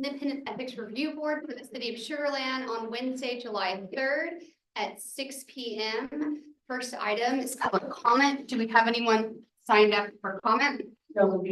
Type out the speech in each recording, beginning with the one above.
Independent Ethics Review Board for the City of Sugar Land on Wednesday, July 3rd at 6 p.m. First item is public comment. Do we have anyone signed up for comment? No.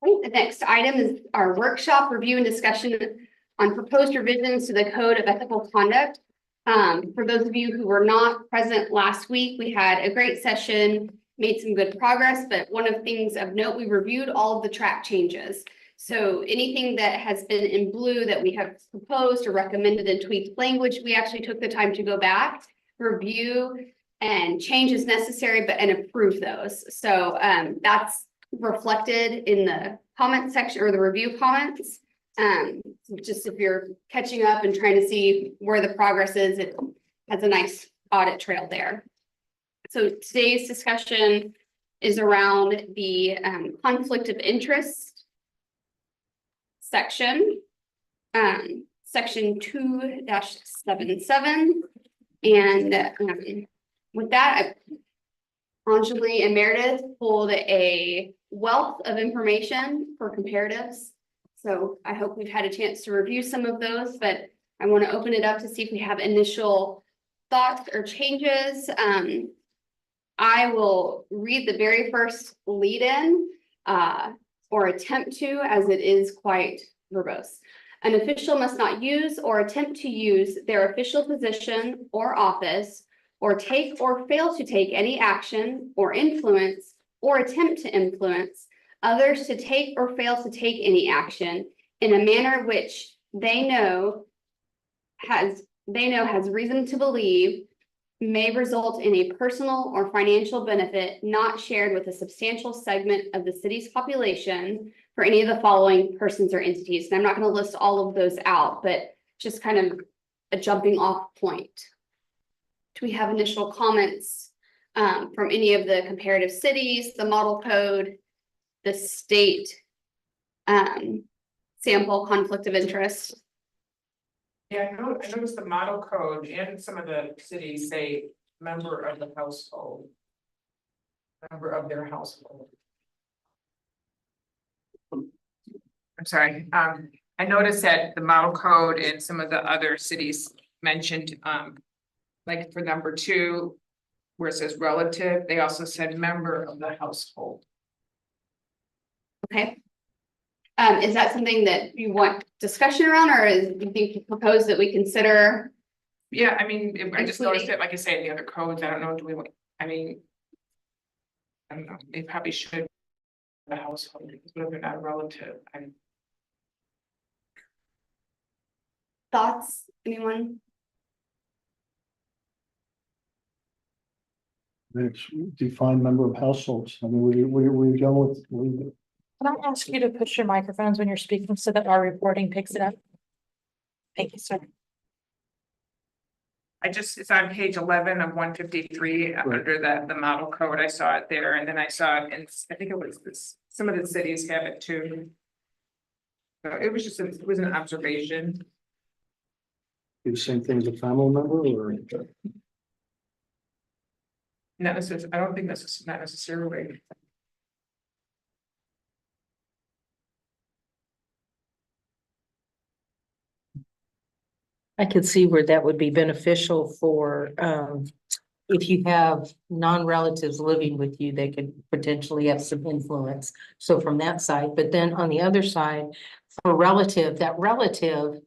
The next item is our workshop review and discussion on proposed revisions to the Code of Ethical Conduct. For those of you who were not present last week, we had a great session, made some good progress, but one of the things of note, we reviewed all of the track changes. So anything that has been in blue that we have proposed or recommended in tweaked language, we actually took the time to go back, review and change as necessary, and approve those. So that's reflected in the comment section or the review comments. Just if you're catching up and trying to see where the progress is, it has a nice audit trail there. So today's discussion is around the conflict of interest section, section 2-77. And with that, Anjali and Meredith pulled a wealth of information for comparatives. So I hope we've had a chance to review some of those, but I want to open it up to see if we have initial thoughts or changes. I will read the very first lead-in or attempt to, as it is quite verbose. An official must not use or attempt to use their official position or office or take or fail to take any action or influence or attempt to influence others to take or fail to take any action in a manner which they know has reason to believe may result in a personal or financial benefit not shared with a substantial segment of the city's population for any of the following persons or entities. And I'm not going to list all of those out, but just kind of a jumping off point. Do we have initial comments from any of the comparative cities, the model code, the state sample conflict of interest? Yeah, I noticed the model code and some of the cities say member of the household. Member of their household. I'm sorry. I noticed that the model code and some of the other cities mentioned, like for number 2, where it says relative, they also said member of the household. Okay. Is that something that you want discussion around, or do you think you propose that we consider? Yeah, I mean, I just noticed it, like I say, in the other codes, I don't know, do we want, I mean, I don't know, they probably should the household, because what if they're not a relative? Thoughts, anyone? It's defined member of households. I mean, we go with, Can I ask you to push your microphones when you're speaking so that our reporting picks it up? Thank you, sir. It's on page 11 of 153 under the model code. I saw it there, and then I saw it, and I think it was this. Some of the cities have it too. So it was just it was an observation. the same thing as a family member, or Not necessarily. I don't think that's not necessarily. I could see where that would be beneficial for, if you have non-relatives living with you, they could potentially have some influence. So from that side, but then on the other side, for relative, that relative,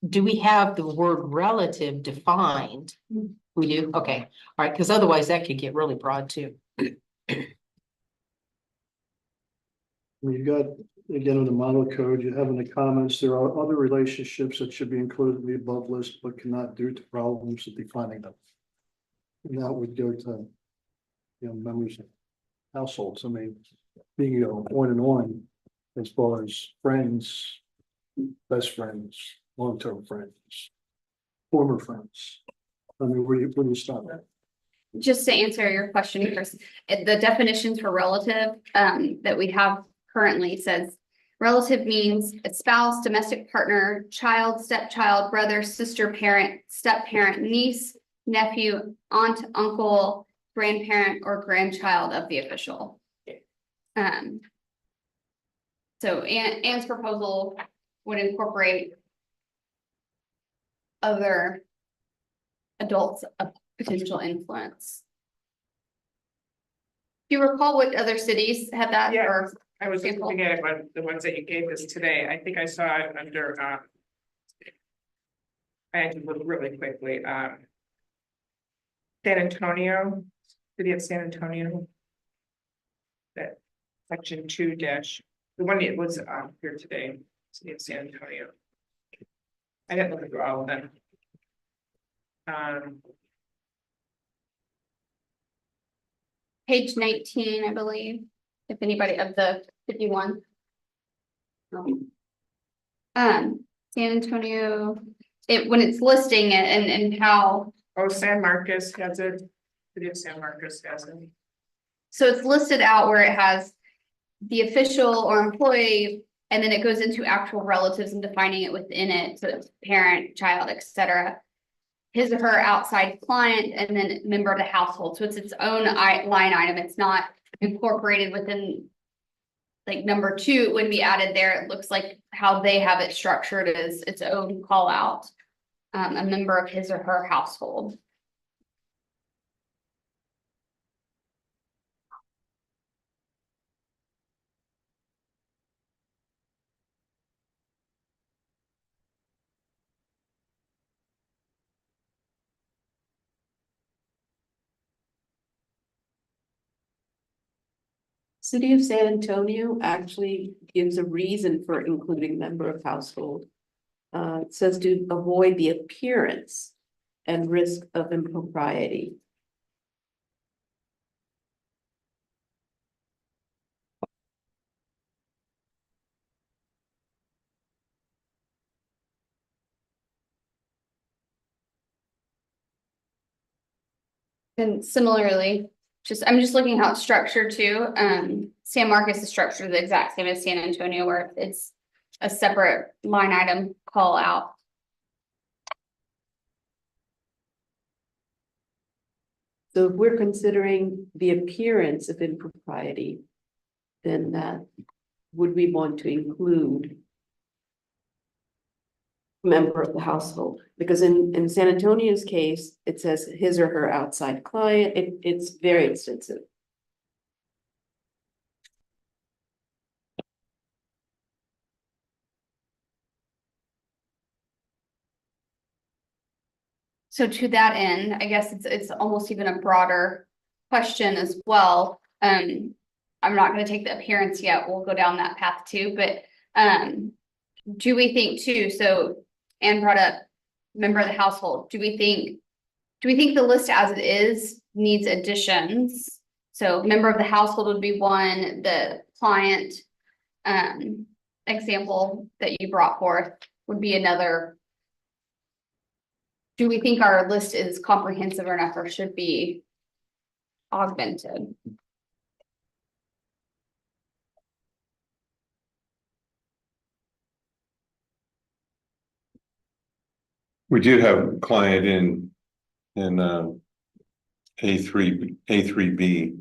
do we have the word relative defined? We do? Okay, all right, because otherwise that could get really broad too. you've got, again, in the model code, you have in the comments, there are other relationships that should be included in the above list, but cannot due to problems of defining them. And that would go to, members of households. I mean, being, on and on, as far as friends, best friends, long-term friends, former friends. I mean, where do you stop at? Just to answer your question, Chris, the definitions for relative that we have currently says relative means a spouse, domestic partner, child, stepchild, brother, sister, parent, step parent, niece, nephew, aunt, uncle, grandparent, or grandchild of the official. So So Ann's proposal would incorporate other adults of potential influence. Do you recall what other cities had that Yeah. or? I was just Example. looking at it, but the ones that you gave us today, I think I saw it under, I had to look really quickly, San Antonio, city of San Antonio. That section 2 dash, the one that was, here today, city of San Antonio. I didn't look through all of them. Page 19, I believe, if anybody of the 51. San Antonio, when it's listing it and how, Oh, San Marcos has it, city of San Marcos has it. so it's listed out where it has the official or employee, and then it goes into actual relatives and defining it within it, so it's parent, child, etc. His or her outside client, and then member of the household, so it's its own line item, it's not incorporated within. Like number 2 would be added there, it looks like how they have it structured is its own call out. A member of his or her household. City of San Antonio actually gives a reason for including member of household. It says to avoid the appearance and risk of impropriety. And similarly, I'm just looking how it's structured too. San Marcos is structured the exact same as San Antonio, where it's a separate line item call out. So if we're considering the appearance of impropriety, then that, would we want to include member of the household? Because in San Antonio's case, it says his or her outside client, it's very extensive. So to that end, I guess it's almost even a broader question as well. I'm not gonna take the appearance yet, we'll go down that path too, but do we think too, so Anne brought up member of the household, do we think the list as it is needs additions? So member of the household would be one, the client example that you brought forth would be another. Do we think our list is comprehensive enough or should be augmented? We did have a client in A3B.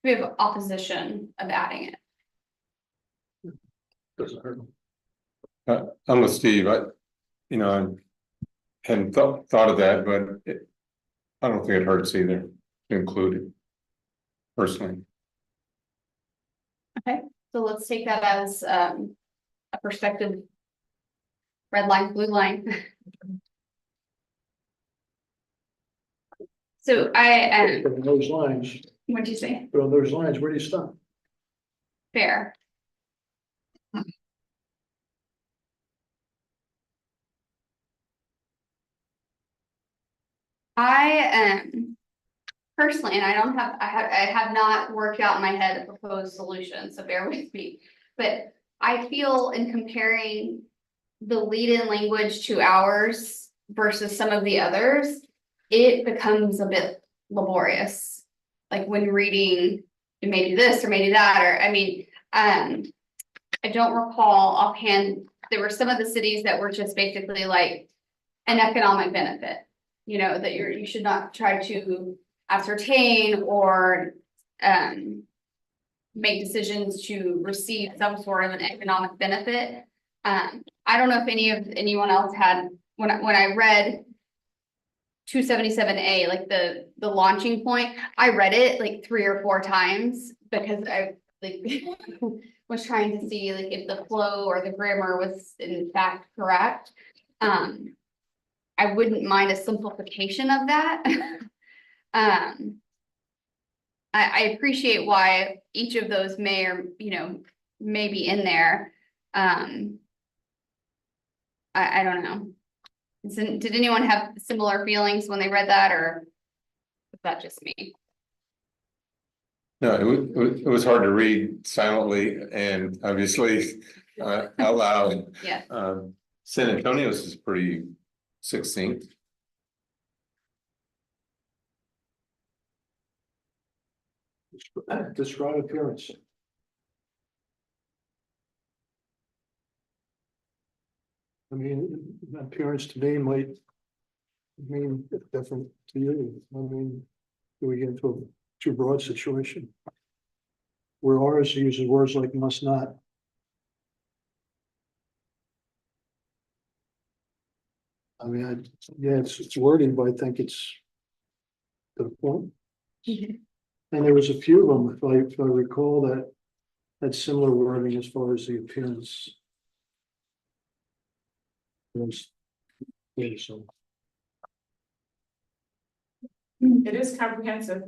We have opposition of adding it. Doesn't hurt. I'm with Steve, I hadn't thought of that, but I don't think it hurts either to include it. Personally, So let's take that as a perspective. Red line, blue line. So But on those lines, what'd you say? but on those lines, where do you stop? Fair. I personally, and I have not worked out in my head a proposed solution, so bear with me. But I feel in comparing the lead-in language to ours versus some of the others, it becomes a bit laborious. Like when reading, it may do this or may do that, or I mean, I don't recall offhand, there were some of the cities that were just basically like an economic benefit. You know, that you should not try to ascertain or, make decisions to receive some sort of an economic benefit. I don't know if anyone else had, when I read 277A, like the launching point, I read it like 3 or 4 times because I like was trying to see like if the flow or the grammar was in fact correct. I wouldn't mind a simplification of that. I appreciate why each of those may or, may be in there. I don't know. Did anyone have similar feelings when they read that, or was that just me? No, it was hard to read silently and obviously out loud. Yeah. San Antonio's is pretty succinct. Describe appearance. I mean, appearance to me might mean different to you. I mean, do we get into a too broad situation? Where ours uses words like must not. I mean, yeah, it's wording, but I think it's to the point. And there was a few of them, if I recall, that had similar wording as far as the appearance. Yeah, so. It is comprehensive.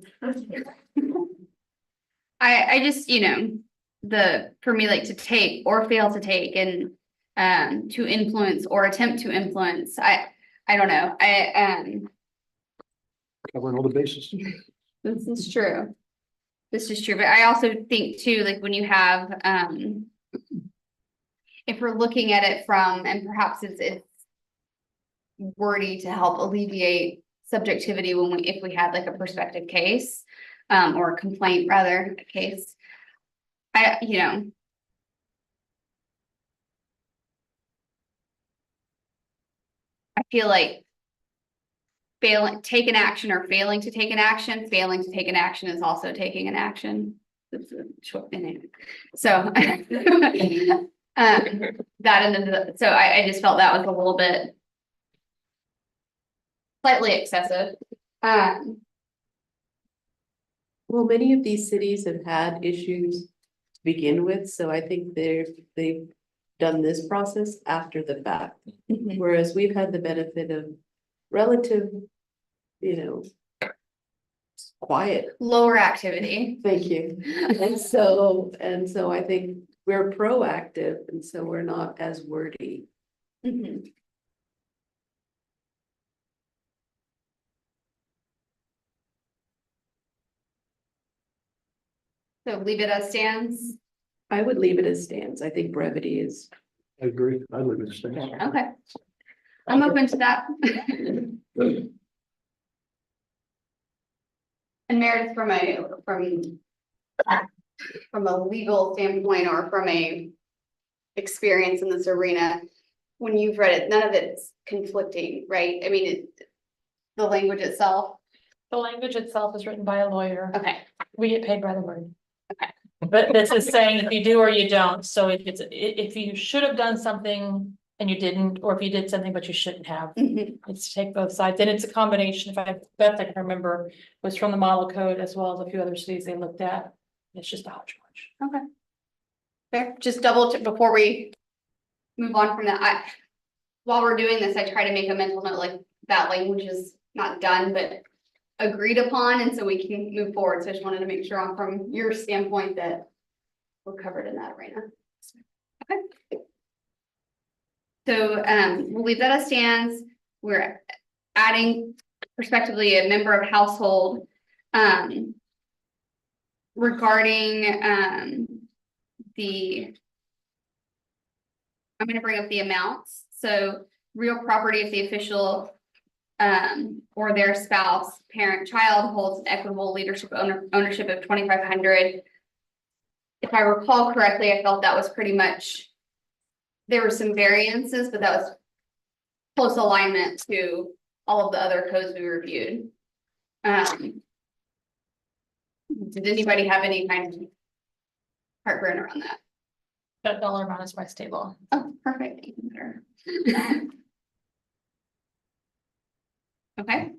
I just, for me, like to take or fail to take and to influence or attempt to influence, I don't know, Covering all the bases. this is true. This is true, but I also think too, like when you have, if we're looking at it from, and perhaps it's wordy to help alleviate subjectivity if we had like a prospective case, or a complaint rather, case. I feel like take an action or failing to take an action is also taking an action. It's a short minute. So that and so I just felt that was a little bit slightly excessive. Well, many of these cities have had issues to begin with, so I think they've done this process after the fact. Whereas we've had the benefit of relative, quiet. Lower activity. Thank you. And so I think we're proactive, and so we're not as wordy. Mhm. So leave it as stands. I would leave it as stands. I think brevity is. I agree. I live in the state. Okay. I'm open to that. And Meredith, from a legal standpoint or from a experience in this arena, when you've read it, none of it's conflicting, right? I mean, the language itself. The language itself is written by a lawyer. Okay, We get paid by the word. Okay. But this is saying if you do or you don't, so if you should have done something and you didn't, or if you did something but you shouldn't have, Mhm. it's take both sides, and it's a combination, if I best I can remember, was from the model code as well as a few other cities they looked at. It's just a hodgepodge. Okay. Fair, just double check before we move on from that. While we're doing this, I try to make a mental note, like that language is not done, but agreed upon, and so we can move forward. So I just wanted to make sure from your standpoint that we're covered in that arena. Okay. So we'll leave that as stands. We're adding prospectively a member of household regarding I'm going to bring up the amounts. So real property if the official or their spouse, parent, child holds equitable leadership ownership of 2,500. if I recall correctly, I felt that was pretty much. There were some variances, but that was close alignment to all of the other codes we reviewed. Did anybody have any kind of heartburn around that? That dollar amount is by state law. Oh, perfect, even better. Okay.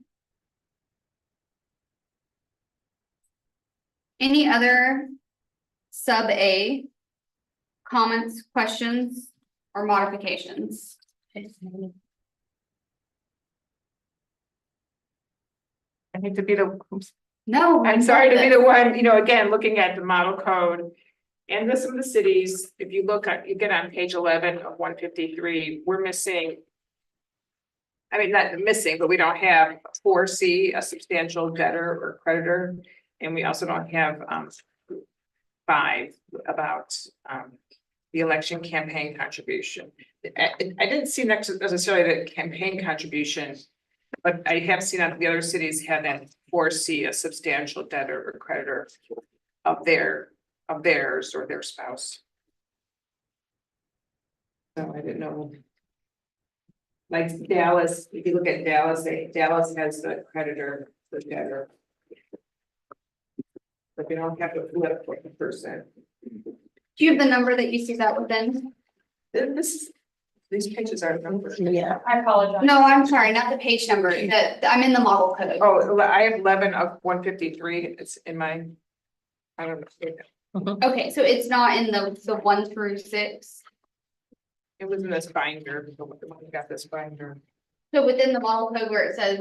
Any other sub A comments, questions, or modifications? I hate to be the, No. I'm sorry to be the one, again, looking at the model code. And some of the cities, if you look at, you get on page 11 of 153, we're missing. I mean, not missing, but we don't have 4C, a substantial debtor or creditor. And we also don't have 5 about the election campaign contribution. I didn't see necessarily the campaign contribution, but I have seen that the other cities have that 4C, a substantial debtor or creditor of theirs or their spouse. So I didn't know. Like Dallas, if you look at Dallas, Dallas has the creditor, the debtor. But they don't have to flip for the person. Do you have the number that you see that within? These pages are numbered. Yeah. I apologize. No, I'm sorry, not the page number, I'm in the model code. Oh, I have 11 of 153, it's in my. I don't know. Okay, so it's not in the 1 through 6. It was in this binder, the one who got this binder. So within the model code where it says,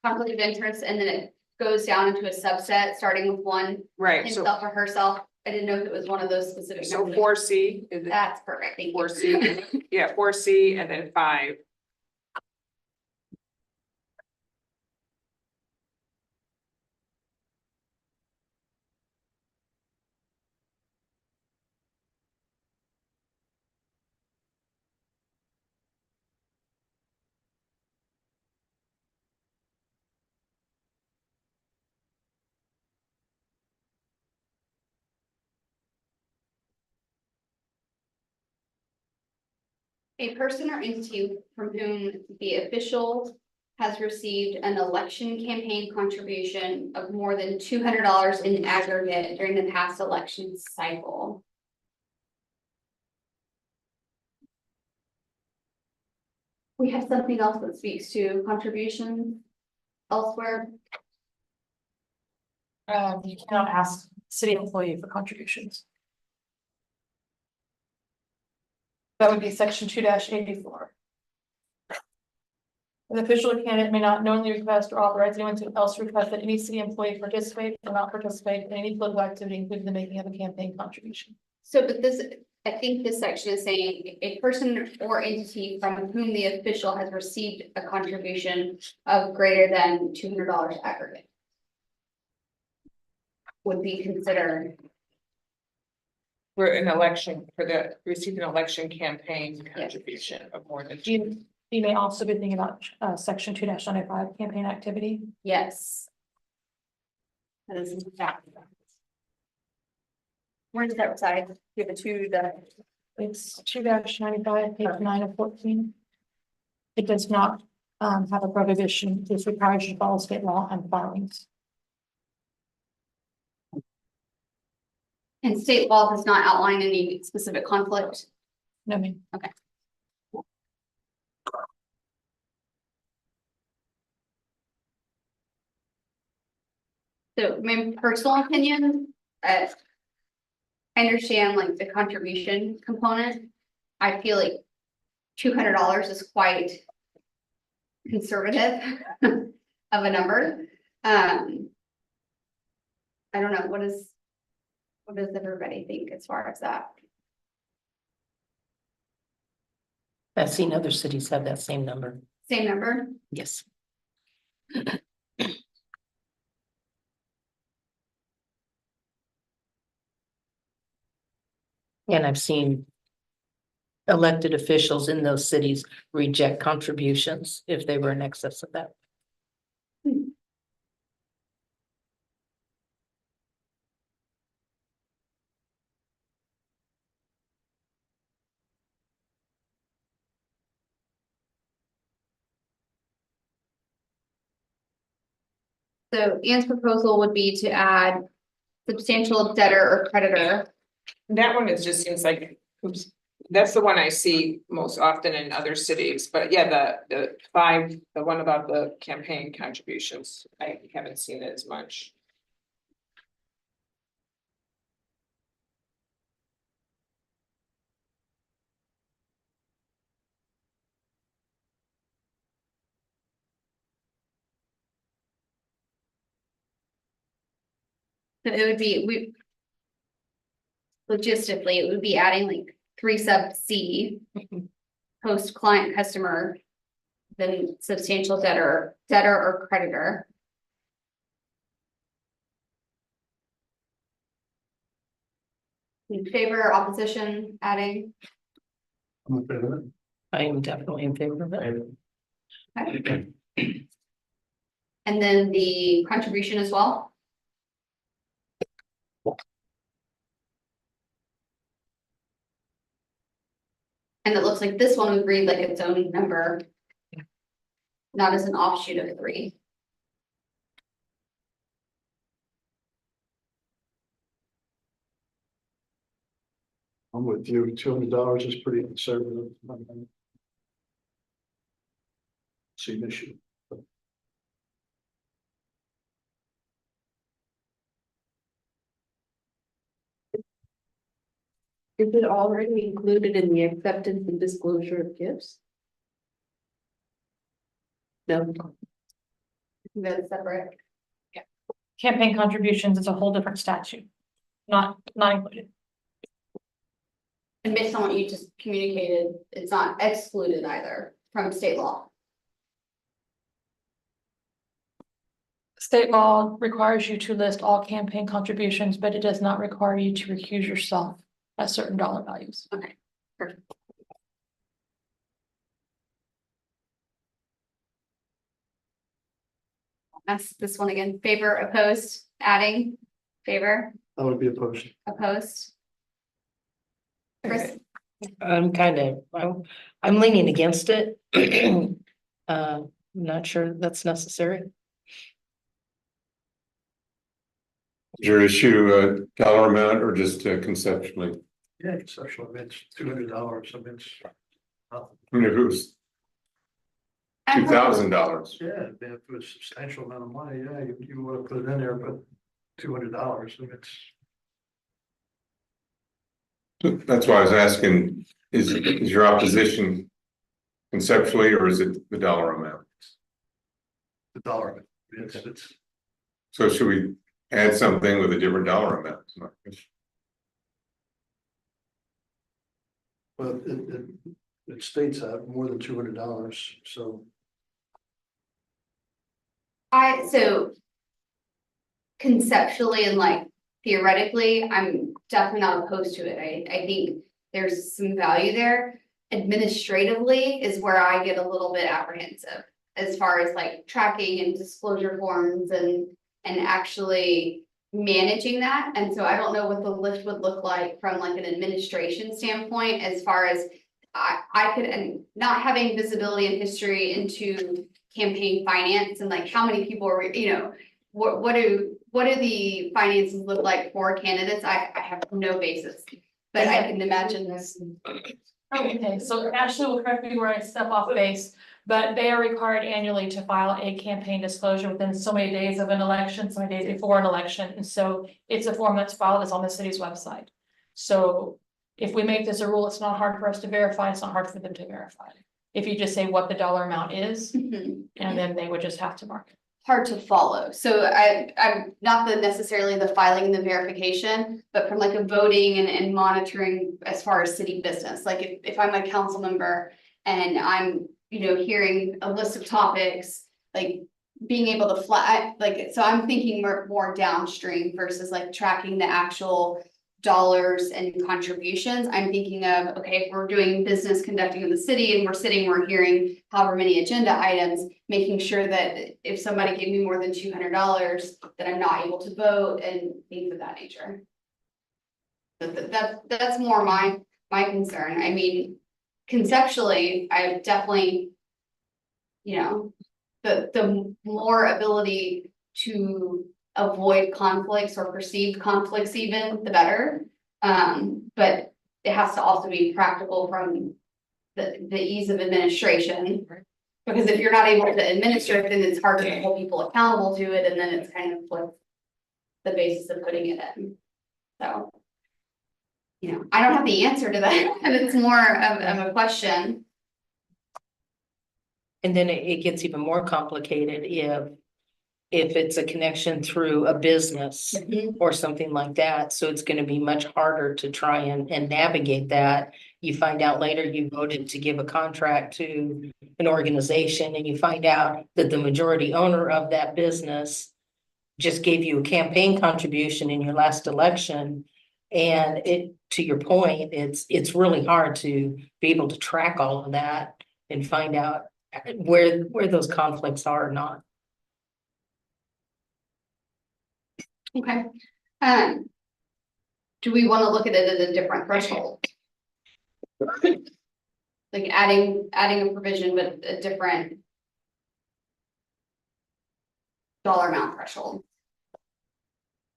conflict of interest, and then it goes down into a subset, starting with 1, Right, so himself or herself. I didn't know if it was one of those specific. so numbers. 4C is That's perfect, thank you. 4C, yeah, 4C and then 5. A person or entity from whom the official has received an election campaign contribution of more than $200 in aggregate during the past election cycle. We have something else that speaks to contributions elsewhere. You cannot ask city employee for contributions. That would be section 2-84. An official or candidate may not knowingly request or authorize anyone to else request that any city employee participate or not participate in any political activity, including the making of a campaign contribution. So, but this, I think this section is saying a person or entity from whom the official has received a contribution of greater than $200 aggregate. Would be considered. For an election, received an election campaign contribution of more than. You may also be thinking about section 2-95 campaign activity. Yes. That is exactly. Where does that reside? Give it to the. It's 2-95, page 9 of 14. It does not have a prohibition. This requires you to follow state law and filings. And state law does not outline any specific conflict. No, I mean, So my personal opinion, I understand like the contribution component. I feel like $200 is quite conservative of a number. I don't know, what does everybody think as far as that? I've seen other cities have that same number. Same number? Yes. And I've seen elected officials in those cities reject contributions if they were in excess of that. So Ann's proposal would be to add substantial debtor or creditor. That one, it just seems like, oops, that's the one I see most often in other cities, but yeah, the five, the one about the campaign contributions, I haven't seen it as much. So it would be, logistically, it would be adding like 3 sub C. Post client customer. Then substantial debtor or creditor. In favor, opposition, adding, I'm in favor of I am definitely in favor of it. okay. And then the contribution as well. And it looks like this one would read like its own number. Not as an offshoot of 3. I'm with you, $200 is pretty conservative. See an issue. Is it already included in the acceptance and disclosure of gifts? No, That's separate. Campaign contributions is a whole different statute, not included. And based on what you just communicated, it's not excluded either from state law. State law requires you to list all campaign contributions, but it does not require you to recuse yourself at certain dollar values. Okay, perfect. That's this one again, favor, opposed, adding, favor, I would be opposed. opposed. Chris, I'm leaning against it. Not sure that's necessary. Is your issue a dollar amount or just conceptually? Yeah, conceptually, it's $200, I mean, it's. I mean, if it was I'm $2,000, Yeah, if it was a substantial amount of money, yeah, you want to put it in there, but $200, I mean, it's. that's why I was asking, is your opposition conceptually or is it the dollar amount? The dollar, it's, So should we add something with a different dollar amount? but it states that more than $200, so. so. Conceptually and like theoretically, I'm definitely not opposed to it. I think there's some value there. Administratively is where I get a little bit apprehensive. As far as like tracking and disclosure forms and actually managing that. And so I don't know what the lift would look like from like an administration standpoint, as far as I could, and not having visibility and history into campaign finance and like how many people are, you know, what do the finances look like for candidates? I have no basis, but I can imagine this. Okay, so Ashley will correct me where I step off base, but they are required annually to file a campaign disclosure within so many days of an election, so many days before an election, and so it's a form that's filed, it's on the city's website. So if we make this a rule, it's not hard for us to verify, it's not hard for them to verify. If you just say what the dollar amount is, and then they would just have to mark it. Hard to follow. So I'm not necessarily the filing and the verification, but from like a voting and monitoring as far as city business. Like if I'm a council member and I'm, you know, hearing a list of topics, like being able to so I'm thinking more downstream versus like tracking the actual dollars and contributions. I'm thinking of, okay, if we're doing business conducting in the city and we're hearing however many agenda items, making sure that if somebody gave me more than $200, that I'm not able to vote and things of that nature. That's more my concern. I mean, conceptually, I definitely, you know, the more ability to avoid conflicts or perceived conflicts even, the better. But it has to also be practical from the ease of administration. Because if you're not able to administer it, then it's hard to hold people accountable to it, and then it's kind of what's the basis of putting it in. So. You know, I don't have the answer to that, and it's more of a question. And then it gets even more complicated if it's a connection through a business or something like that. So it's gonna be much harder to try and navigate that. You find out later you voted to give a contract to an organization, and you find out that the majority owner of that business just gave you a campaign contribution in your last election. And to your point, it's really hard to be able to track all of that and find out where those conflicts are or not. Okay. Do we want to look at it at a different threshold? Like adding a provision, but a different dollar amount threshold.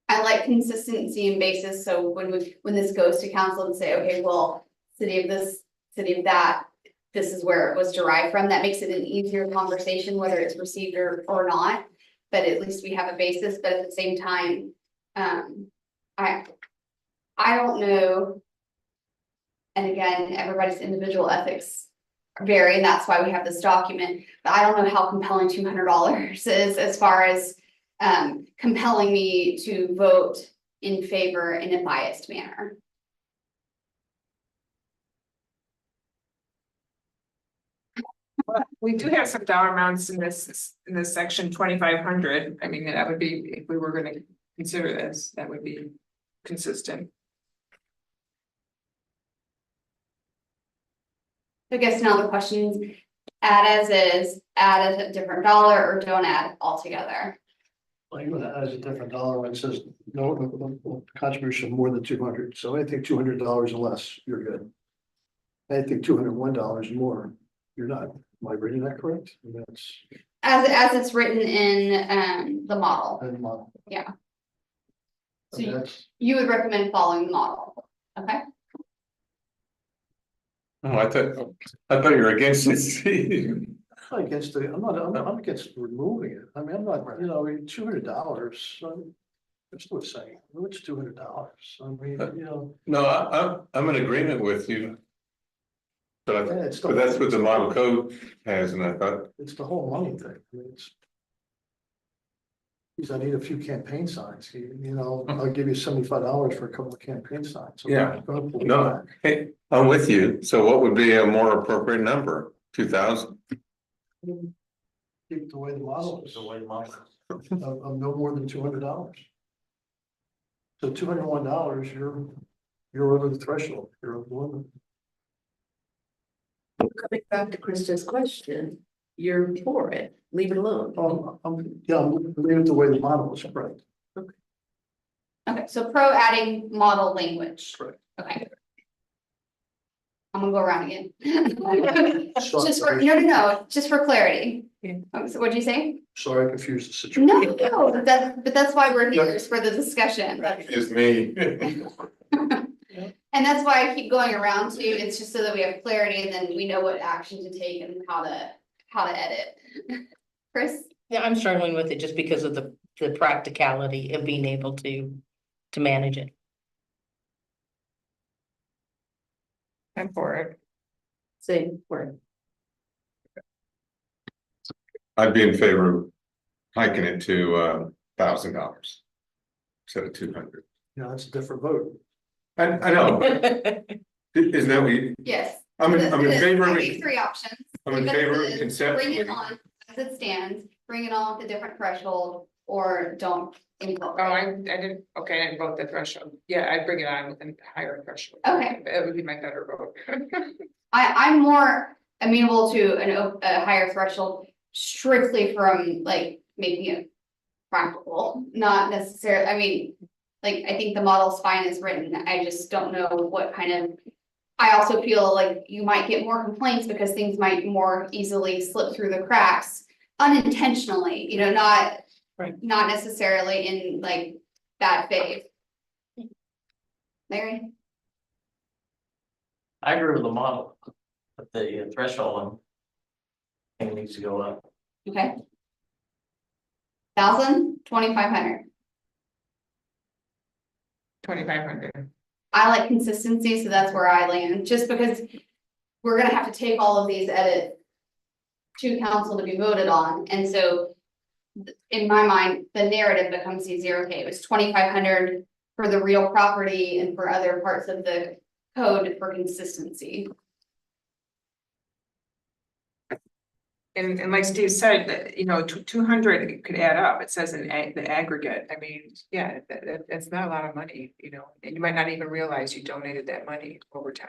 I like consistency and basis, so when this goes to council and say, okay, well, city of this, city of that, this is where it was derived from, that makes it an easier conversation, whether it's received or not. But at least we have a basis, but at the same time, I don't know. And again, everybody's individual ethics vary, and that's why we have this document, but I don't know how compelling $200 is as far as compelling me to vote in favor in a biased manner. We do have some dollar amounts in this section 2,500. I mean, that would be, if we were gonna consider this, that would be consistent. I guess now the question is, add as is, add as a different dollar, or don't add altogether. Like, as a different dollar, when it says no contribution more than 200, so anything $200 or less, you're good. Anything $201 more, you're not. Am I reading that correct? And that's As it's written in the model. the model. Yeah. So And you- that's, You would recommend following the model, okay? Oh, I thought you were against it. I'm not against it, I'm against removing it. I mean, I'm not, $200. That's what I'm saying, what's $200? I mean, No, I'm in agreement with you. But yeah, it's but that's what the model code has, and I thought, it's the whole money thing. I mean, it's. Geez, I need a few campaign signs, I'll give you $75 for a couple of campaign signs. I'm Yeah. not gonna pull it no, back. hey, I'm with you. So what would be a more appropriate number? 2,000? Keep the way the model is. Of no more than $200. So $201, you're over the threshold, you're over the limit. Coming back to Krista's question, you're for it, leave it alone. I'm leaving it the way the model is, correct. Okay, so pro adding model language. Correct. Okay. I'm gonna go around again. Sorry, Just for, no, just for clarity. Yeah. So what'd you say? Sorry, I confused the situation. No, but that's why we're here, is for the discussion. Is me. And that's why I keep going around to, it's just so that we have clarity and then we know what action to take and how to edit. Chris? Yeah, I'm struggling with it just because of the practicality of being able to manage it. I'm for it. Same word. I'd be in favor of hiking it to $1,000 instead of 200. That's a different vote. I know, but isn't that what you, Yes. I'm in favor I of gave it. 3 options. I'm in Leave it favor as of is, conceptually. Bring it on as it stands, bring it on with a different threshold, or don't Oh, incorporate. I didn't, okay, I didn't vote the threshold. Yeah, I'd bring it on with a higher threshold. Okay. It would be my better vote. I'm more amenable to a higher threshold strictly from like making it practical, not necessarily, I mean. Like, I think the model's fine as written, I just don't know what kind of. I also feel like you might get more complaints because things might more easily slip through the cracks unintentionally, not Right. Not necessarily in like bad faith. Larry? I agree with the model, but the threshold one. I think needs to go up. Okay. 1,000, 2,500. 2,500. I like consistency, so that's where I land, just because we're gonna have to take all of these edits to council to be voted on, and so in my mind, the narrative becomes easier. Okay, it was 2,500 for the real property and for other parts of the code for consistency. And like Steve said, that, you know, 200 could add up. It says in the aggregate. I mean, yeah, that's not a lot of money, you know, and you might not even realize you donated that money over time.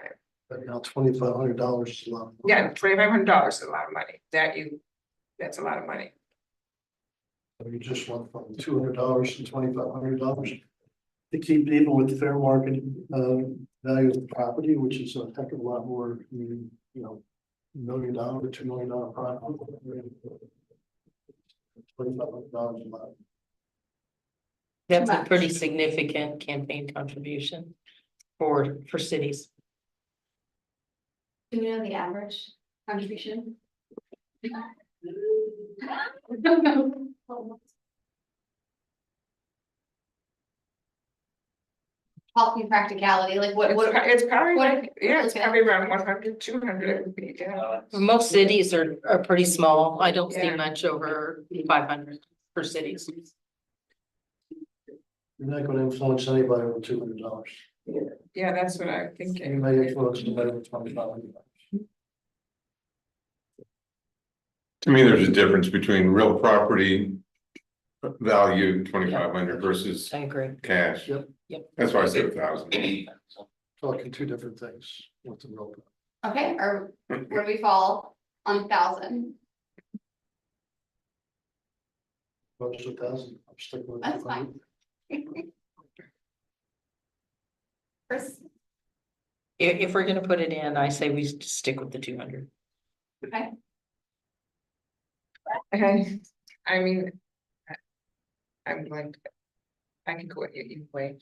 But now $2,500 is a lot. Yeah, $2,500 is a lot of money. That's a lot of money. So you just went from $200 to $2,500. To keep even with the fair market value of the property, which is a heck of a lot more, you know, $1 million, $2 million property. $2,500 a lot. That's a Much. pretty significant campaign contribution for cities. Do we know the average contribution? Talking practicality, like what, It's probably what- like, yeah, it's okay. probably around 100, 200. It would be, yeah. Most cities are pretty small. I don't see Yeah. much over 500 for cities. You're not gonna influence anybody over $200. Yeah, that's what I'm You thinking. may influence somebody with $2,500. To me, there's a difference between real property value, 2,500 versus I agree. cash. Yep. Yep. That's why I said 1,000. Talking two different things with the real. okay, or where do we fall on 1,000? Close to 1,000. I'm sticking with. That's fine. Chris, If we're gonna put it in, I say we stick with the 200. okay, I mean. I'm going, I can go either way,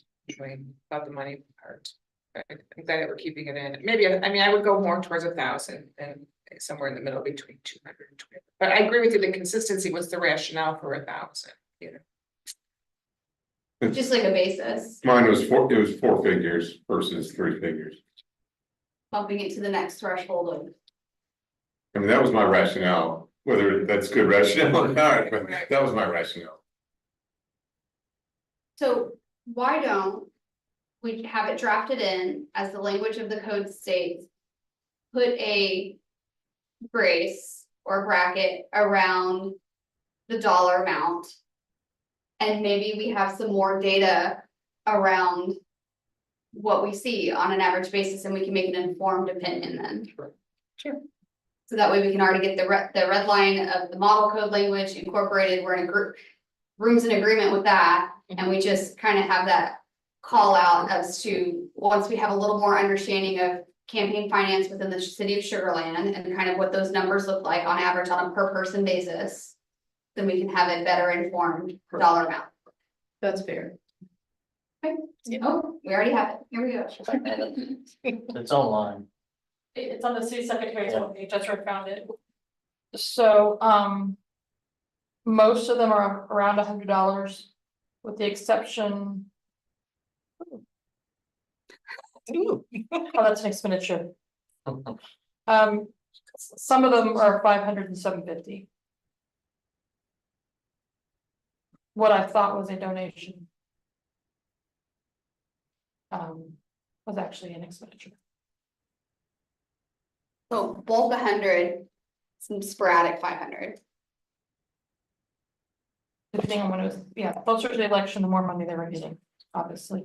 about the money part. I'm glad that we're keeping it in. Maybe, I mean, I would go more towards 1,000 and somewhere in the middle between 200 and 200. But I agree with you, the consistency was the rationale for 1,000, you know. just like a basis, Mine was it was 4 figures versus 3 figures. bumping it to the next threshold of. I mean, that was my rationale, whether that's good rationale or not, but that was my rationale. So why don't we have it drafted in as the language of the code states? Put a brace or bracket around the dollar amount. And maybe we have some more data around what we see on an average basis and we can make an informed opinion then. Sure. So that way we can already get the red line of the model code language incorporated. We're in a group, room's in agreement with that. And we just kind of have that call out as to, once we have a little more understanding of campaign finance within the city of Sugar Land and kind of what those numbers look like on average on a per person basis. Then we can have a better informed dollar amount. That's fair. Oh, we already have it. Here we go. It's online. It's on the city secretary's webpage, that's where I found it. So, most of them are around $100, with the exception, oh, that's an expenditure. Some of them are 500 and 750. What I thought was a donation. Was actually an expenditure. So bulk 100, some sporadic 500. Depending on when it was, yeah, closer to the election, the more money they were getting, obviously.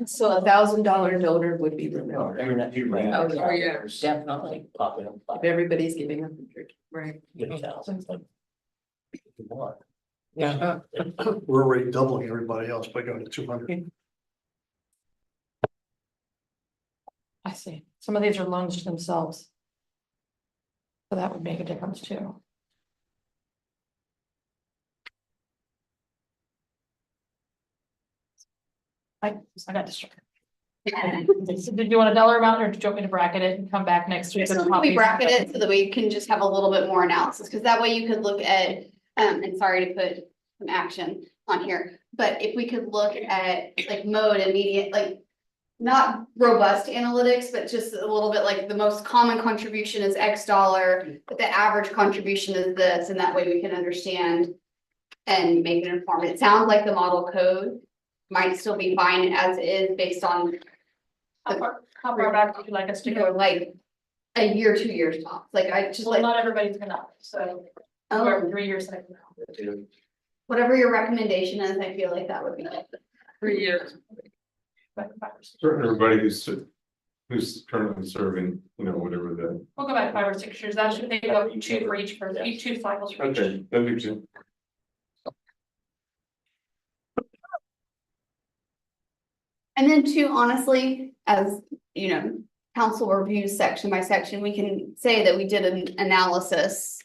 So $1,000 donor would be remembered You're not, you ran. Oh, yeah. Oh, yeah. Definitely. Pop it up. if everybody's giving 100. Right. Get 1,000. Yeah. We're already doubling everybody else by going to 200. I see. Some of these are loans to themselves. So that would make a difference too. I got distracted. So did you want a dollar amount or did you want me to bracket it and come back next week? Just with so we copies? bracket it so that we can just have a little bit more analysis, because that way you could look at, and sorry to put some action on here. But if we could look at like mode and median, like not robust analytics, but just a little bit like the most common contribution is X dollar, but the average contribution is this, and that way we can understand and make it informed. It sounds like the model code might still be fine as is based on, How far back would you like us to you know, go? like a year, 2 years tops. Like I just Well, like, not everybody's gonna, so we're 3 years cycle now. whatever your recommendation is, I feel like that would be. 3 years. For everybody who's currently serving, you know, whatever the. We'll go back 5 or 6 years. That should take up 2 for each person, each 2 cycles for each. Okay, that makes sense. And then too, honestly, as you know, council reviews section by section, we can say that we did an analysis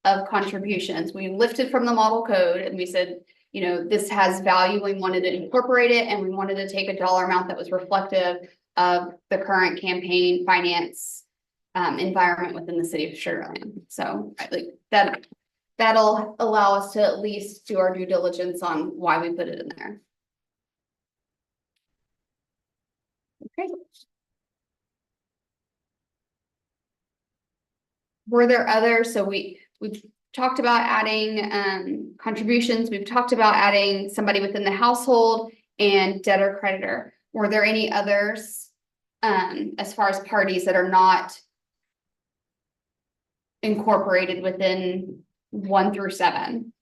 of contributions. We lifted from the model code and we said, you know, this has value. We wanted to incorporate it and we wanted to take a dollar amount that was reflective of the current campaign finance environment within the city of Sugar Land. So I think that that'll allow us to at least do our due diligence on why we put it in there. Okay. Were there others? So we've talked about adding contributions. We've talked about adding somebody within the household and debtor creditor. Were there any others as far as parties that are not incorporated within 1 through 7?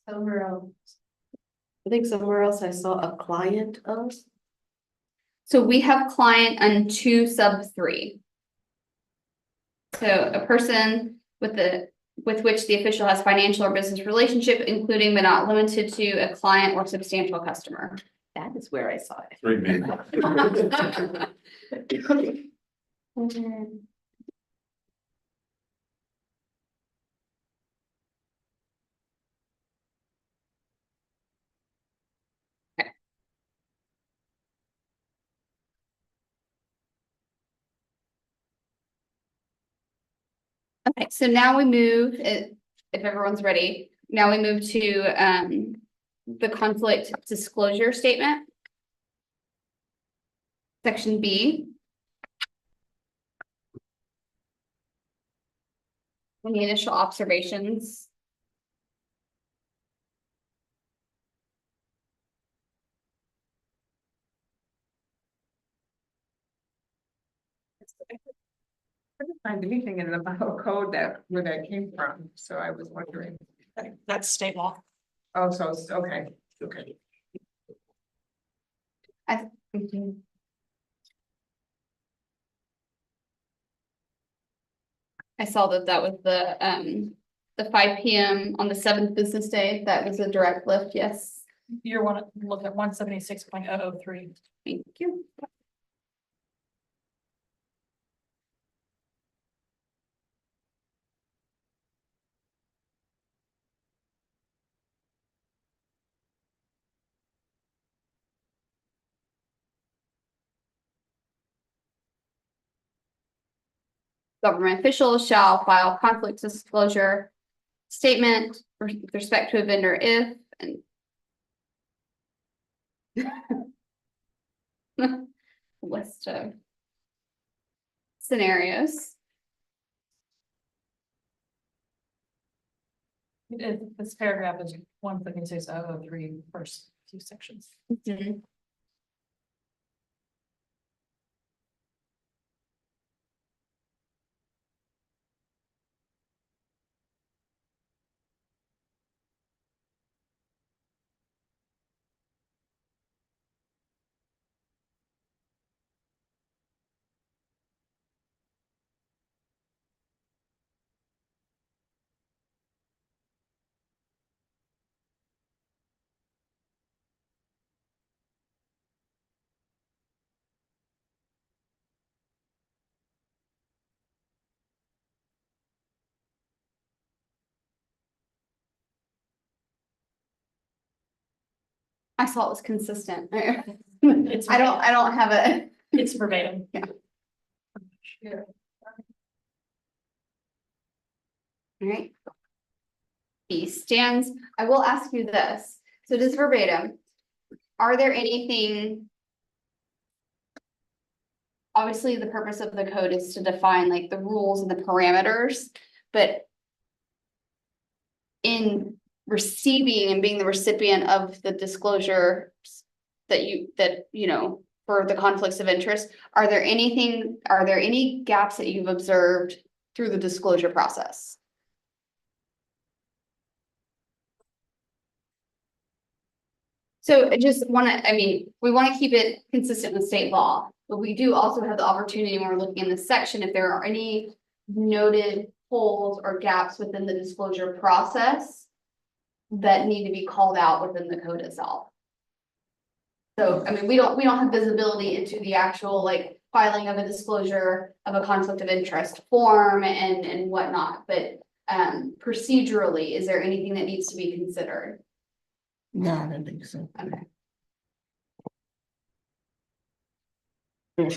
Somewhere else. I think somewhere else I saw a client of. So we have client on 2 sub 3. So a person with which the official has financial or business relationship, including but not limited to a client or substantial customer. That is where I saw it. 3B. Okay, so now we move, if everyone's ready, now we move to the conflict disclosure statement. Section B. Any initial observations? I couldn't find anything in the model code where that came from, so I was wondering. That's state law. Oh, so, okay, okay. I saw that was the 5 PM on the 7th business day. That was a direct lift, yes. You want to look at 176.003. Thank you. Government officials shall file conflict disclosure statement with respect to a vendor if and list of scenarios. This paragraph is 176.003 first few sections. Mhm. I saw it was consistent. I It's don't have a, It's verbatim. Yeah. Yeah. alright. He stands, I will ask you this, so this verbatim, are there anything? Obviously, the purpose of the code is to define like the rules and the parameters, but. In receiving and being the recipient of the disclosure. That you know, for the conflicts of interest, are there any gaps that you've observed through the disclosure process? So I just wanna, we wanna keep it consistent with state law, but we do also have the opportunity when we're looking in this section, if there are any noted holes or gaps within the disclosure process that need to be called out within the code itself. So, we don't have visibility into the actual like filing of a disclosure of a conflict of interest form and whatnot, but procedurally, is there anything that needs to be considered? No, I don't think so. Okay. I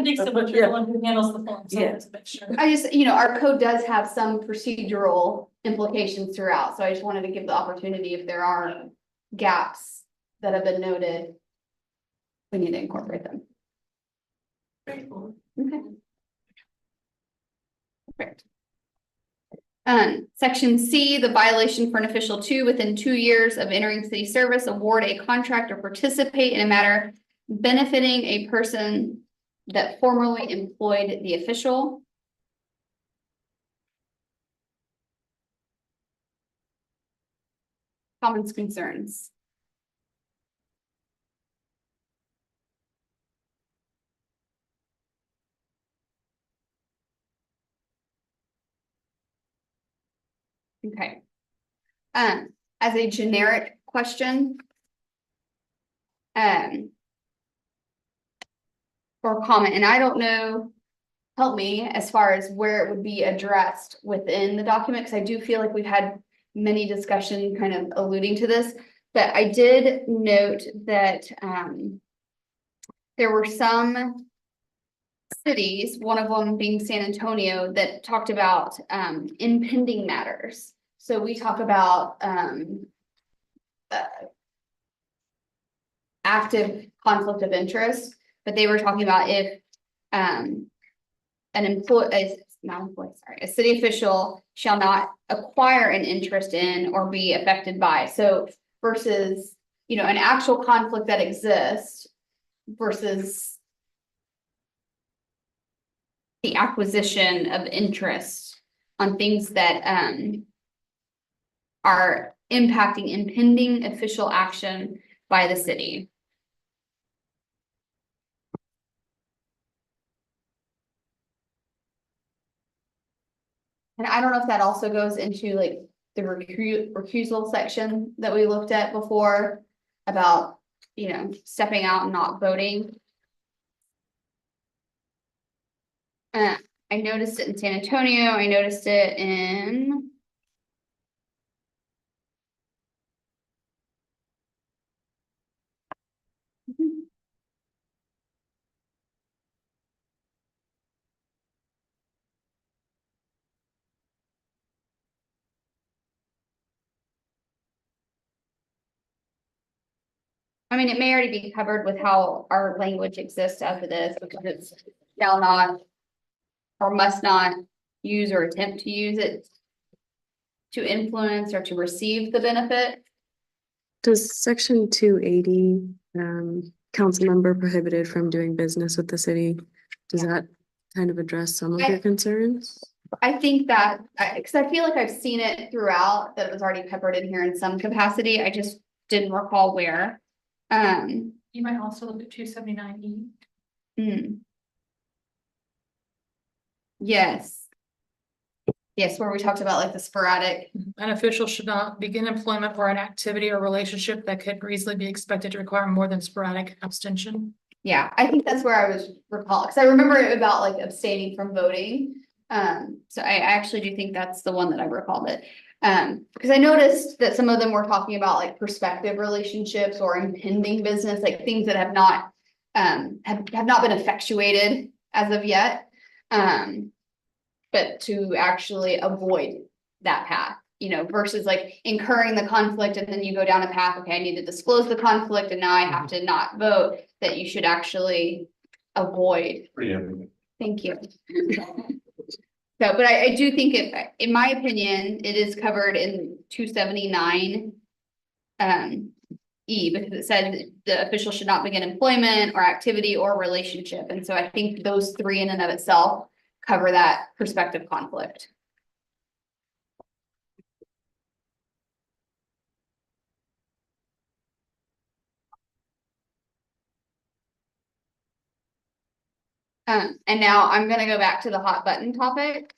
think so, but you're the one who handles the form, so Yeah. to make sure. I just, our code does have some procedural implications throughout, so I just wanted to give the opportunity if there are gaps that have been noted. We need to incorporate them. Okay. Perfect. Section C, the violation for an official within 2 years of entering city service, award a contract or participate in a matter benefiting a person that formerly employed the official. Comments, concerns? Okay. As a generic question. Or comment, and I don't know, help me as far as where it would be addressed within the document, because I do feel like we've had many discussion kind of alluding to this, but I did note that, there were some cities, one of them being San Antonio, that talked about, impending matters. So we talk about, active conflict of interest, but they were talking about if an a city official shall not acquire an interest in or be affected by. So versus, an actual conflict that exists versus the acquisition of interest on things that are impacting impending official action by the city. And I don't know if that also goes into like the recusal section that we looked at before about, stepping out and not voting. I noticed it in San Antonio, I noticed it in. It may already be covered with how our language exists as it is, because it's shall not or must not use or attempt to use it to influence or to receive the benefit. Does section 280, council member prohibited from doing business with the city? Does that kind of address some of your concerns? I think that, because I feel like I've seen it throughout, that it was already peppered in here in some capacity, I just didn't recall where. You might also look at 279E. Yes. Yes, where we talked about like the sporadic. An official should not begin employment or an activity or relationship that could reasonably be expected to require more than sporadic abstention. Yeah, I think that's where I was recall, because I remember it about like abstaining from voting. So I actually do think that's the one that I recalled it. Because I noticed that some of them were talking about like prospective relationships or impending business, like things that have not been effectuated as of yet. But to actually avoid that path, you know, versus like incurring the conflict and then you go down a path, okay, I need to disclose the conflict and now I have to not vote, that you should actually avoid. Thank you. So, but I do think in my opinion, it is covered in 279. E, because it said the official should not begin employment or activity or relationship. And so I think those three in and of itself cover that prospective conflict. And now I'm gonna go back to the hot button topic,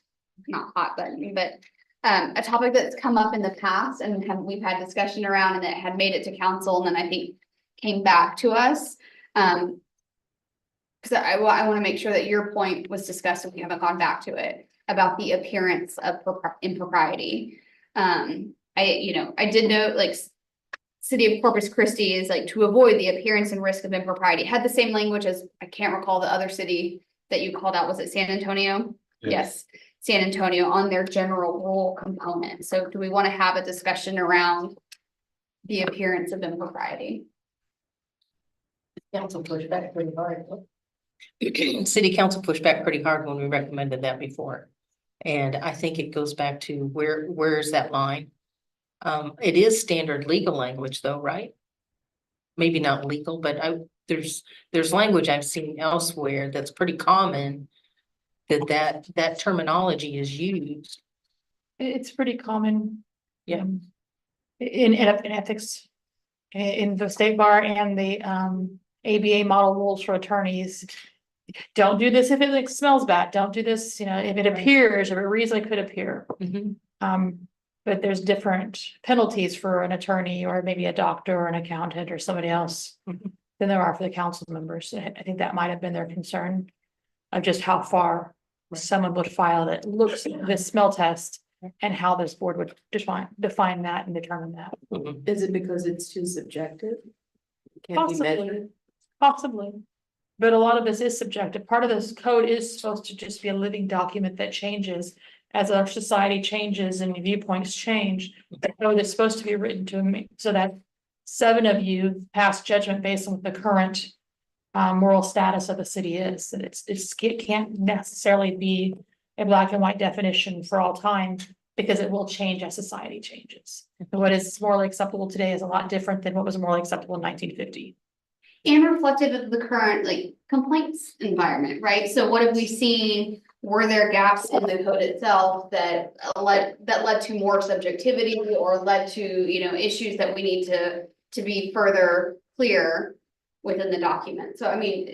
not hot button, but a topic that's come up in the past and we've had discussion around and it had made it to council and then I think came back to us. Because I want to make sure that your point was discussed and we haven't gone back to it about the appearance of impropriety. I did note like City of Corpus Christi is like to avoid the appearance and risk of impropriety. It had the same language as, I can't recall the other city that you called out. Was it San Antonio? Yes, San Antonio on their general rule component. So do we want to have a discussion around the appearance of impropriety? Council pushed back pretty hard. City council pushed back pretty hard when we recommended that before. And I think it goes back to where's that line? It is standard legal language though, right? Maybe not legal, but there's language I've seen elsewhere that's pretty common that terminology is used. It's pretty common. Yeah. In ethics, in the state bar and the ABA model rules for attorneys. Don't do this if it like smells bad. Don't do this, if it appears or it reasonably could appear. But there's different penalties for an attorney or maybe a doctor or an accountant or somebody else than there are for the council members. I think that might have been their concern of just how far someone would file that looks at this smell test and how this board would define that and determine that. Is it because it's too subjective? Can't be measured? Possibly. But a lot of this is subjective. Part of this code is supposed to just be a living document that changes as our society changes and viewpoints change. The code is supposed to be written to me so that 7 of you pass judgment based on what the current moral status of the city is. And it can't necessarily be a black and white definition for all time because it will change as society changes. What is morally acceptable today is a lot different than what was morally acceptable in 1950. And reflective of the current like complaints environment, right? So what have we seen? Were there gaps in the code itself that led to more subjectivity or led to, issues that we need to be further clear within the document? So I mean,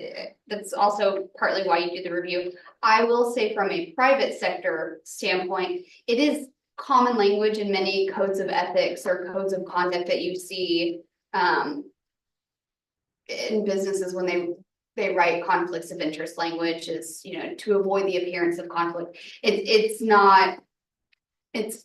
that's also partly why you do the review. I will say from a private sector standpoint, it is common language in many codes of ethics or codes of conduct that you see in businesses when they write conflicts of interest language is, to avoid the appearance of conflict. It's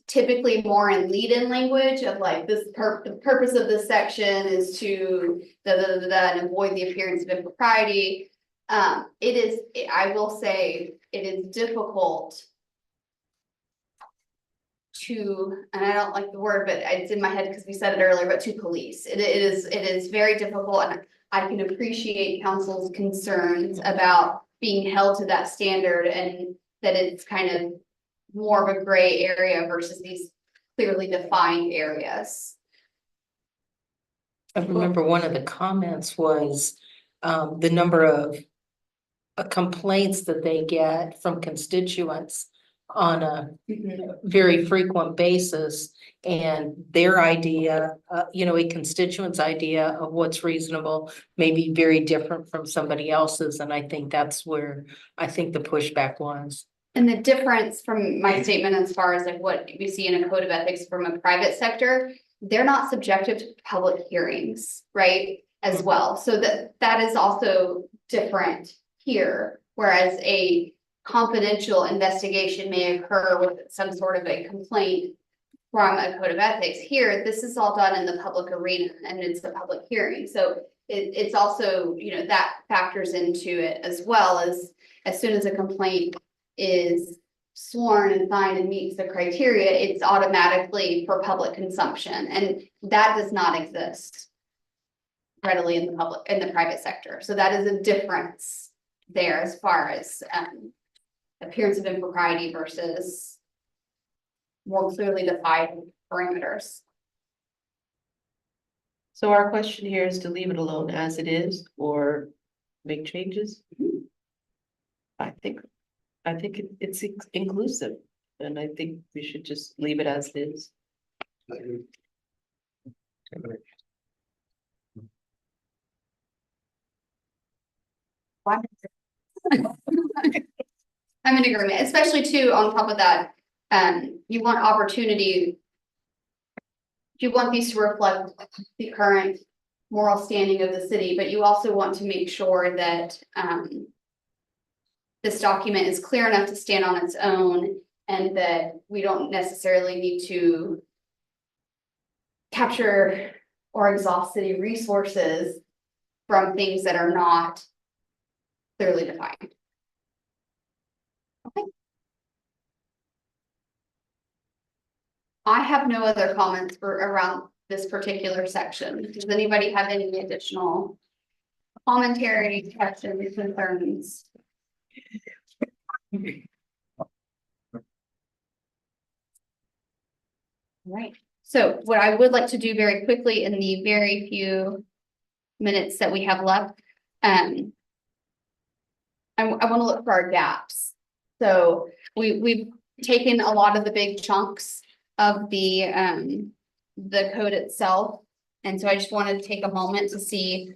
typically more in lead-in language of like the purpose of this section is to and avoid the appearance of impropriety. I will say it is difficult to, and I don't like the word, but it's in my head because we said it earlier, but to police. It is very difficult, and I can appreciate council's concerns about being held to that standard and that it's kind of more of a gray area versus these clearly defined areas. I remember one of the comments was the number of complaints that they get from constituents on a very frequent basis, and their idea, a constituent's idea of what's reasonable may be very different from somebody else's, and I think that's where I think the pushback was. And the difference from my statement as far as like what we see in a code of ethics from a private sector, they're not subjective to public hearings, right? As well. So that is also different here, whereas a confidential investigation may occur with some sort of a complaint from a code of ethics. Here, this is all done in the public arena and it's a public hearing, so it's also, you know, that factors into it as well as soon as a complaint is sworn and signed and meets the criteria, it's automatically for public consumption, and that does not exist readily in the private sector. So that is a difference there as far as appearance of impropriety versus more clearly defined parameters. So our question here is to leave it alone as it is or make changes? I think it's inclusive, and I think we should just leave it as is. I'm in agreement, especially too, on top of that, you want opportunity. You want these to reflect the current moral standing of the city, but you also want to make sure that, this document is clear enough to stand on its own and that we don't necessarily need to capture or exhaust city resources from things that are not clearly defined. Okay. I have no other comments around this particular section. Does anybody have any additional commentary, questions, concerns? Right, so what I would like to do very quickly in the very few minutes that we have left, I want to look for our gaps. So we've taken a lot of the big chunks of the code itself. And so I just wanted to take a moment to see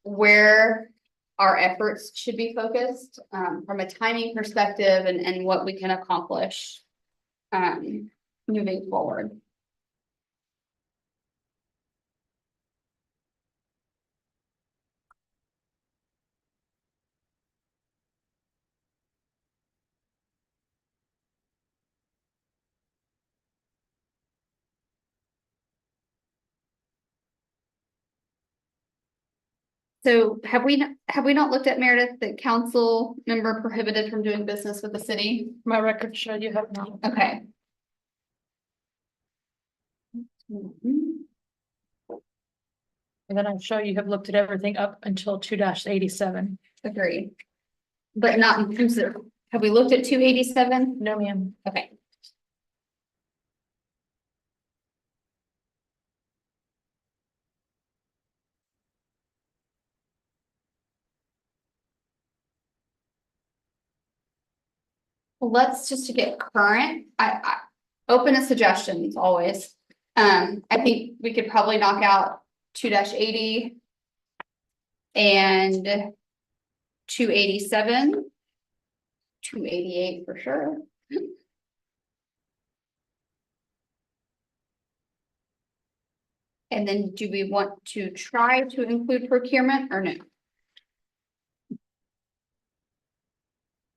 where our efforts should be focused from a timing perspective and what we can accomplish moving forward. So have we not looked at Meredith, the council member prohibited from doing business with the city? My record showed you have not. Okay. And then I'm sure you have looked at everything up until 2-87. Agreed. But not inclusive. Have we looked at 287? No, ma'am. Okay. Well, let's just to get current, I open to suggestions always. I think we could probably knock out 2-80 and 287, 288 for sure. And then do we want to try to include procurement or no?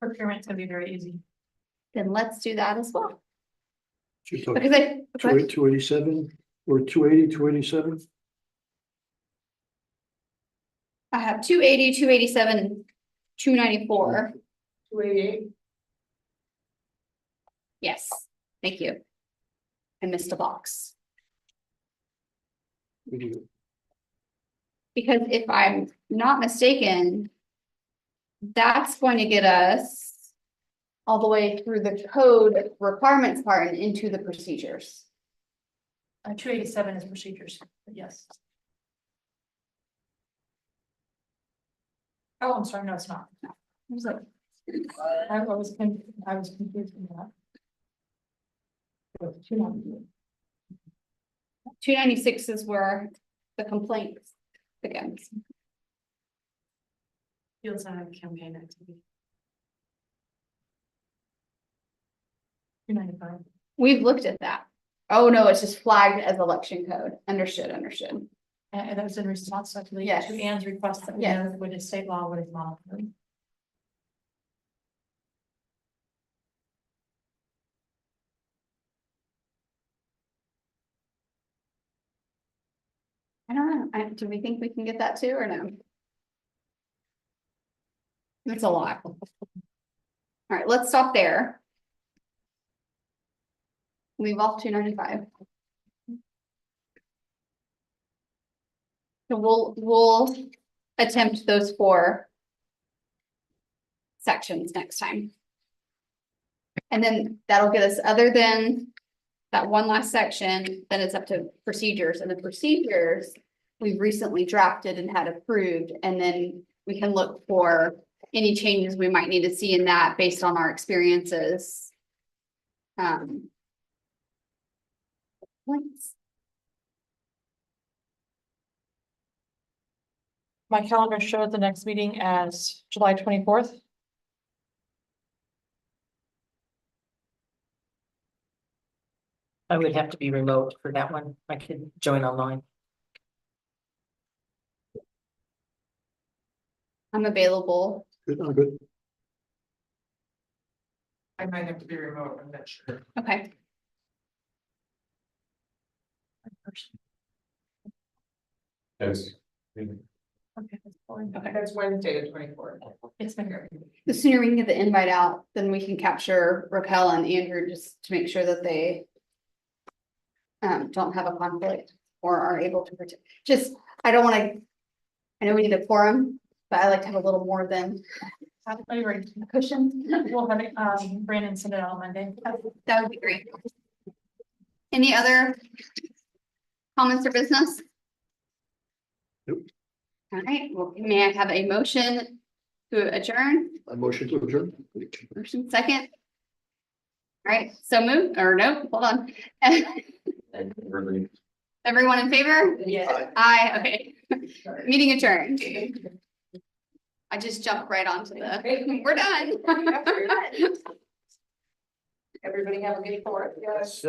Procurement's gonna be very easy. Then let's do that as well. She's talking Because 287 or 280, 287? I have 280, 287, 294. 288. Yes, thank you. I missed a box. We do. Because if I'm not mistaken, that's going to get us all the way through the code requirements part and into the procedures. 287 is procedures, but yes. Oh, I'm sorry, no, it's not. I was like, I was confused with that. 296 is where the complaint begins. Fields on campaign activity. 295. We've looked at that. Oh, no, it's just flagged as election code. Understood. And that was in response, I believe, Yes. to Ann's request that we Yes. know what is state law, what is model code. Do we think we can get that too, or no? That's a lot. All right, let's stop there. Leave off 295. So we'll attempt those 4 sections next time. And then that'll get us, other than that one last section, then it's up to procedures, and the procedures we've recently drafted and had approved, and then we can look for any changes we might need to see in that based on our experiences. Once. My calendar showed the next meeting as July 24th. I would have to be remote for that one. I could join online. I'm available. Good, I'm good. I might have to be remote, I'm not sure. Okay. Yes. Okay, that's Wednesday, the 24th. It's been The sooner we can get the invite out, then we can capture Raquel and Andrew just to make sure that they don't have a conflict or are able to participate. Just, I don't want to, I know we need a quorum, but I like to have a little more than a cushion. We'll have it, Brandon send it out on Monday. That would be great. Any other comments or business? Nope. All right, well, may I have a motion to adjourn? A motion to adjourn. Motion second. All right, so move, or no, hold on. Everyone in favor? Yeah. Aye, okay. Meeting adjourned. I just jumped right onto the, we're done. Everybody have a good 4th. Yes.